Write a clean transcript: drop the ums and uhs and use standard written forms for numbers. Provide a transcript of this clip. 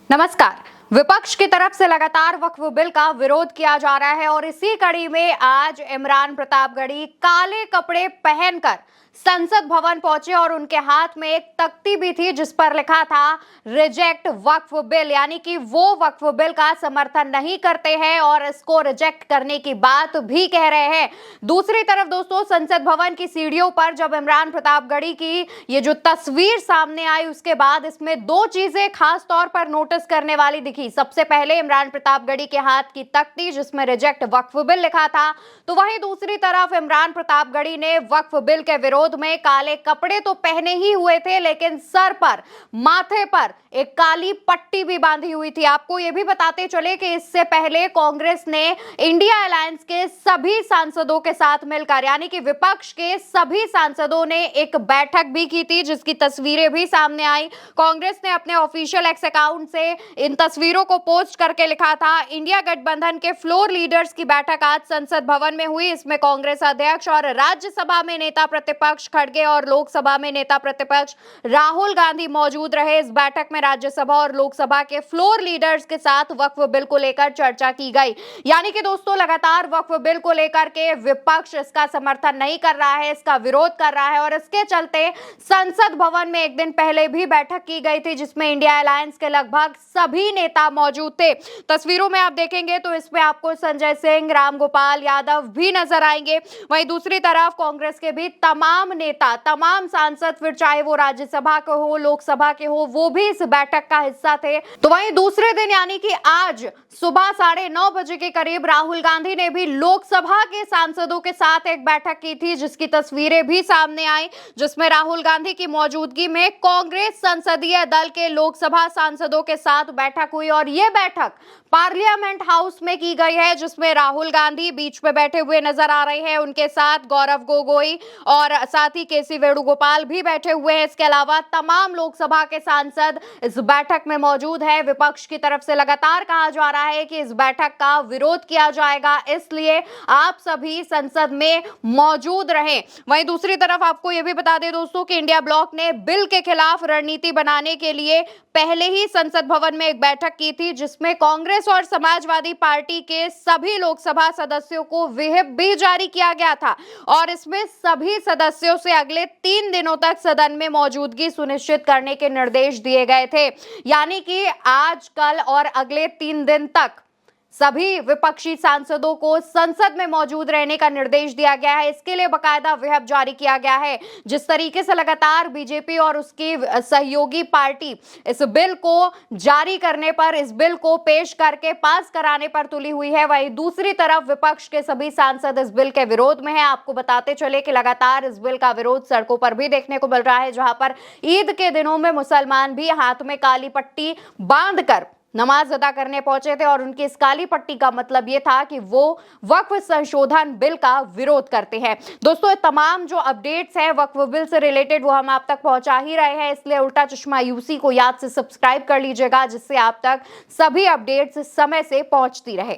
नमस्कार। विपक्ष की तरफ से लगातार वक्फ बिल का विरोध किया जा रहा है और इसी कड़ी में आज इमरान प्रतापगढ़ी काले कपड़े पहनकर संसद भवन पहुंचे और उनके हाथ में एक तख्ती भी थी जिस पर लिखा था रिजेक्ट वक्फ बिल, यानी कि वो वक्फ बिल का समर्थन नहीं करते हैं और इसको रिजेक्ट करने की बात भी कह रहे हैं। दूसरी तरफ दोस्तों, संसद भवन की सीढ़ियों पर जब इमरान प्रतापगढ़ी की ये जो तस्वीर सामने आई उसके बाद इसमें दो चीजें खास तौर पर नोटिस करने वाली दिखी। सबसे पहले इमरान प्रतापगढ़ी के हाथ की तख्ती जिसमें रिजेक्ट वक्फ बिल लिखा था, तो वहीं दूसरी तरफ इमरान प्रतापगढ़ी ने वक्फ बिल के विरोध में काले कपड़े तो पहने ही हुए थे, लेकिन सर पर, माथे पर एक काली पट्टी भी बांधी हुई थी। आपको यह भी बताते चले कि इससे पहले कांग्रेस ने इंडिया अलायंस के सभी सांसदों के साथ मिलकर, यानी कि विपक्ष के सभी सांसदों ने एक बैठक भी की थी जिसकी तस्वीरें भी सामने आई। कांग्रेस ने अपने ऑफिशियल एक्स अकाउंट से इन तस्वीरों को पोस्ट करके लिखा था, इंडिया गठबंधन के फ्लोर लीडर्स की बैठक आज संसद भवन में हुई। इसमें कांग्रेस अध्यक्ष और राज्यसभा में नेता प्रतिपक्ष खड़गे और लोकसभा में नेता प्रतिपक्ष राहुल गांधी मौजूद रहे। इस बैठक में राज्यसभा और लोकसभा के फ्लोर लीडर्स के साथ वक्फ बिल को लेकर चर्चा की गई। यानी कि दोस्तों लगातार वक्फ बिल को लेकर के विपक्ष इसका समर्थन नहीं कर रहा है, इसका विरोध कर रहा है और इसके चलते संसद भवन में एक दिन पहले भी बैठक की गई थी जिसमें इंडिया अलायंस के लगभग सभी नेता मौजूद थे। तस्वीरों में आप देखेंगे तो इसमें आपको संजय सिंह, रामगोपाल यादव भी नजर आएंगे। वहीं दूसरी तरफ कांग्रेस के भी तमाम नेता, तमाम सांसद, फिर चाहे वो राज्यसभा के हो, लोकसभा के हो, वो भी इस बैठक का हिस्सा थे। तो वहीं दूसरे दिन यानी कि आज सुबह 9:30 बजे के करीब राहुल गांधी ने भी लोकसभा के सांसदों के साथ एक बैठक की थी जिसकी तस्वीरें भी सामने आई, जिसमें राहुल गांधी की मौजूदगी में कांग्रेस संसदीय दल के लोकसभा सांसदों के साथ बैठक हुई और यह बैठक पार्लियामेंट हाउस में की गई है जिसमें राहुल गांधी बीच में बैठे हुए नजर आ रहे हैं। उनके साथ गौरव गोगोई और साथ ही केसी वेणुगोपाल भी बैठे हुए हैं। इसके अलावा तमाम लोकसभा के सांसद इस बैठक में मौजूद है। विपक्ष की तरफ से लगातार कहा जा रहा है कि इस बैठक का विरोध किया जाएगा, इसलिए आप सभी संसद में मौजूद रहें। वहीं दूसरी तरफ आपको यह भी बता दें दोस्तों कि इंडिया ब्लॉक ने बिल के खिलाफ रणनीति बनाने के लिए पहले ही संसद भवन में एक बैठक की थी जिसमें कांग्रेस और समाजवादी पार्टी के सभी लोकसभा सदस्यों को व्हिप भी जारी किया गया था और इसमें सभी सदस्यों से अगले 3 दिनों तक सदन में मौजूदगी सुनिश्चित करने के निर्देश दिए गए थे। यानी कि आज, कल और अगले 3 दिन तक सभी विपक्षी सांसदों को संसद में मौजूद रहने का निर्देश दिया गया है। इसके लिए बकायदा व्हिप जारी किया गया है। जिस तरीके से लगातार बीजेपी और उसकी सहयोगी पार्टी इस बिल को जारी करने पर, इस बिल को पेश करके पास कराने पर तुली हुई है, वहीं दूसरी तरफ विपक्ष के सभी सांसद इस बिल के विरोध में हैं। आपको बताते चले कि लगातार इस बिल का विरोध सड़कों पर भी देखने को मिल रहा है, जहां पर ईद के दिनों में मुसलमान भी हाथ में काली पट्टी बांधकर नमाज अदा करने पहुंचे थे और उनकी इस काली पट्टी का मतलब ये था कि वो वक्फ संशोधन बिल का विरोध करते हैं। दोस्तों, तमाम जो अपडेट्स हैं वक्फ बिल से रिलेटेड वो हम आप तक पहुंचा ही रहे हैं, इसलिए उल्टा चश्मा यूसी को याद से सब्सक्राइब कर लीजिएगा जिससे आप तक सभी अपडेट्स समय से पहुंचती रहे।